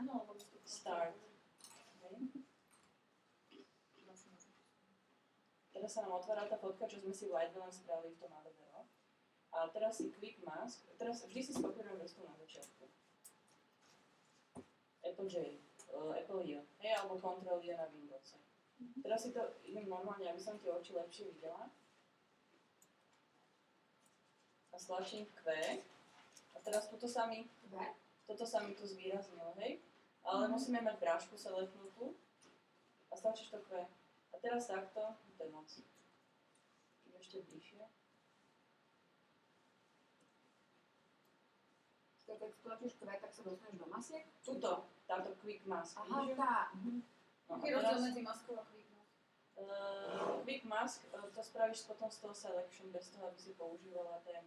Áno, lebo to Start. Teraz sa nám otvára tá fotka, čo sme si v White Balance spravili v tom ADVero. A teraz si Quick Mask, teraz vždy si skopírujem vrstvu na začiatku. Apple J, Apple J, hej, alebo Ctrl J na Windowse. Teraz si to idem normálne, aby som tie oči lepšie videla. A stlačím Q. A teraz toto sa mi tu zvýraznilo, hej? Ale musíme mať brášku selectnutú. A stlačíš to Q. A teraz takto, to je moc. Ešte bližšie. Keď stlačíš Q, tak sa dostaneš do masiek? Tuto, táto Quick Mask. Aha, tá. No, Aký rozdiel medzi maskou a Quick Mask? Quick Mask, to spravíš potom z toho selection, bez toho, aby si používala ten...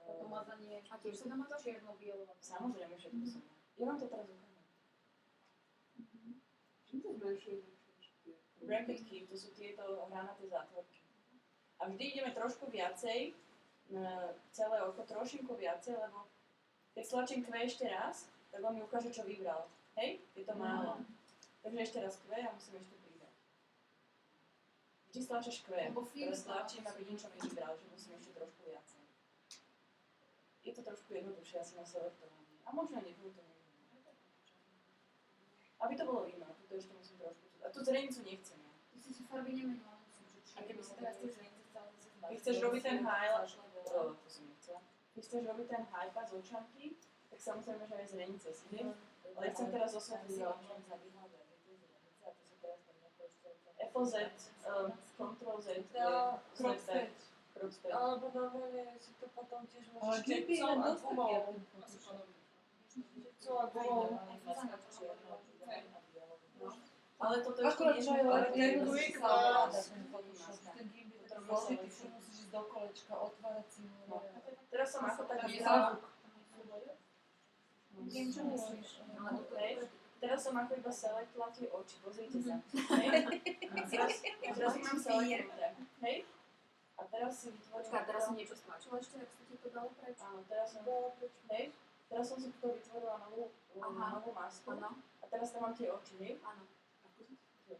To mazanie. A tiež sa dá mazať? Čierno-bielo. Samozrejme, všetko som. Ja vám to teraz ukážem. Čím to zmenšuje? Bracket key, to sú tieto hranaté zátvorky. A vždy ideme trošku viacej, celé oko trošinku viacej, lebo keď stlačím Q ešte raz, tak on mi ukáže, čo vybral. Hej? Je to málo. Takže ešte raz Q a musím ešte pridať. Vždy stlačíš Q, teraz stlačím a vidím, čo mi vybral, že musím ešte trošku viacej. Je to trošku jednoduchšie asi na selektovanie. A možno nebudú to neviem. Aby to bolo vidno, tu ešte musím trošku... A tú zrenicu nechcem. Ty si farby nemenila, musím, že či... A keby si teraz to tie zrenice stále zase zbaviť. Keď chceš robiť ten highlight, to som nechcela. Keď chceš robiť ten highlight z očanky, tak samozrejme, že aj zrenice si, hej? Ale chcem teraz osvetliť očanky. FOZ, Ctrl Z, Krok späť. krok späť. Alebo normálne si to potom tiež Ale môžeš kde by štipcom len a dostať gumou. ja Štipcom a gumou. Ale toto ešte Akurát nie čo je je len veľké. ten quick sa mask. ovláda ten Photoshop. Ten gimbal, Potom to musíš musíš. ísť do kolečka, otvárať si No. Teraz som ako tak Tam je vybrala. závuk. Viem, čo myslíš. Ale toto Hej. Teraz som ako iba selectla tie oči, pozrite sa. Hej. Teraz ich mám selectnuté. Hej. A teraz si vytvorím... Počkaj, teraz som niečo stlačila ešte, ak sa ti to dalo preč? Áno, teraz som... Hej. Teraz som si tu vytvorila novú masku. Áno, A teraz tam mám tie oči, hej. áno.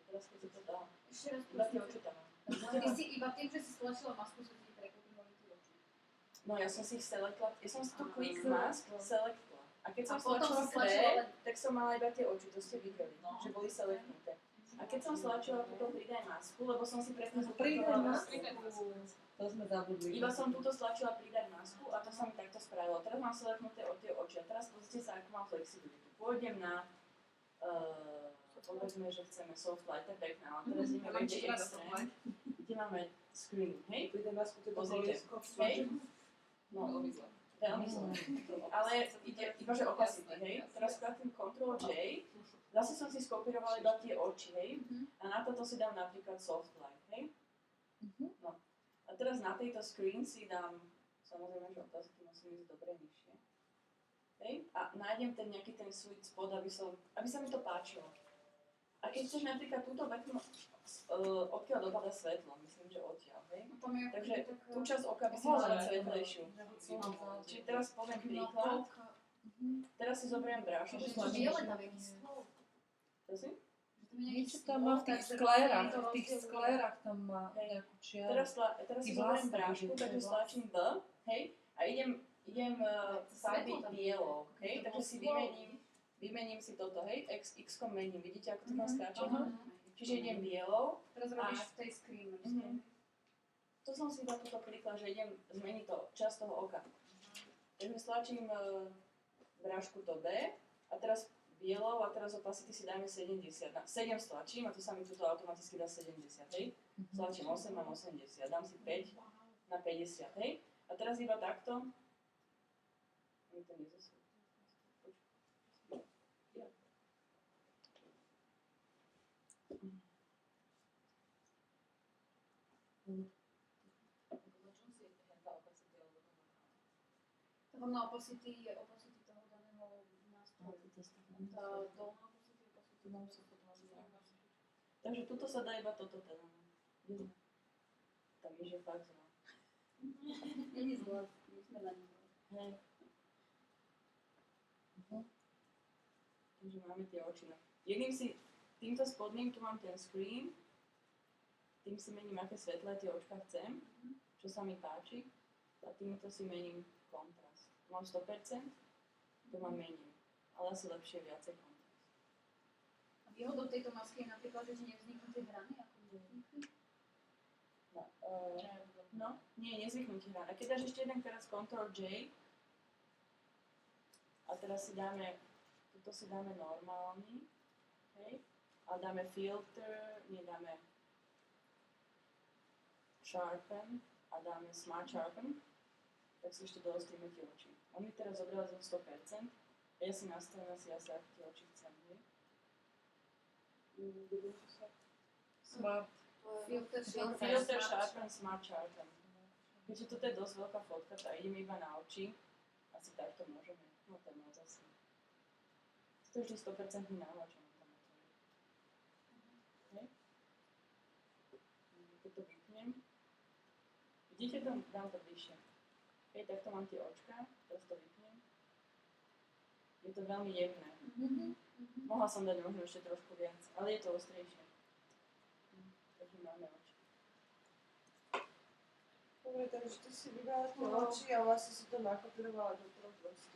Teraz keď si to dám. Ešte raz Iba tie prosím. oči tam mám. Ty si iba tým, že si stlačila masku, sa ti prekopírovali tie oči. No ja som si ich selectla, ja som si tu Quick Mask selectla. A keď som A potom stlačila si stlačila Q, len- tak som mala iba tie oči, to ste videli, No. že boli selectnuté. A keď som stlačila túto pridaj masku, lebo som si predtým Pridaj zopakovala masku. To sme zabudli. Iba som túto stlačila pridať masku a to sa mi takto spravilo. Teraz mám selectnuté od tie oči a teraz pozrite sa, ako mám flexibilitu. Pôjdem na, povedzme, že chceme soft light, to je pekné, ale teraz ideme Ja mám väčší iba extrém, soft light. kde máme screen, hej? Pridaj masku, to je Pozrite. koliesko. Hej? No, Veľmi zle. veľmi zle. Ale ide iba, že opacity, hej? Teraz kliknem Ctrl J, zase som si skopírovala iba tie oči, hej? A na toto si dám napríklad soft light, hej? No. A teraz na tejto screen si dám, samozrejme, že opacity musím ísť dobre nižšie. Hej? A nájdem ten nejaký ten sweet spot, aby sa mi to páčilo. A keď chceš napríklad túto vrchnú, odkiaľ dopadá svetlo, myslím, že odtiaľ, hej? No tam je ako Takže taká... tú časť oka by si mala dať svetlejšiu. Čiže teraz poviem príklad. Teraz si zoberiem brášu. Že to biele tam je myslel. Prosím? Niečo tam má v tých sklérach, v tam má nejakú čiaru. Teraz si zoberiem brášku, takže stlačím B, hej? A idem farbiť bielou, hej? Takže si vymením si toto, hej? X-kom mením, vidíte, ako to tam skáče? Čiže idem bielou. Teraz robíš v tej screamer. To som si iba toto klikla, že idem zmeniť to, časť toho oka. Takže stlačím brášku to B a teraz bielou a teraz opacity si dáme 70. Na 7 stlačím a to sa mi tuto automaticky dá 70, hej? Stlačím 8, mám 80, dám si 5 na 50, hej? A teraz iba takto. Mi to nezosúdi. Tam na opacity je opacity toho daného nástroja. Tá dolná opacity je opacity toho nástroja. Takže tuto sa dá iba toto teda. Tak je, že fakt zlá. Není zlá, my sme na ní zlá. Hej. Takže máme tie oči. No. Týmto spodným tu mám ten screen, tým si mením, aké svetlé tie očka chcem, čo sa mi páči, a týmto si mením kontrast. Tu mám 100%, to mám mením, ale asi lepšie viacej kontrast. A výhodou tejto masky je napríklad, že nevzniknú tie hrany, ako nevznikli. Nie, nezvyknutí hrana. Keď dáš ešte jeden teraz Ctrl-J a teraz tuto si dáme normálny, okay? A dáme filter, nedáme sharpen a dáme smart sharpen, tak si ešte doostríme tie oči. On mi teraz zobrazil 100% a ja si nastavím asi ako tie oči chcem, hej? Smart. Filter sharpen, smart sharpen. Keďže toto je dosť veľká fotka, tak ideme iba na oči. Asi takto môžeme. No to je moc asi. To je vždy 100% návač. Keď to vypnem. Vidíte, dám to bližšie. Hej, takto mám tie očka, teraz to vypnem. Je to veľmi jemné. Mohla som dať možno ešte trošku viac, ale je to ostrejšie. Takže máme oči. Dobre, takže ty si vybrala tie oči a vlastne si to nakopírovala do troch vrstiev.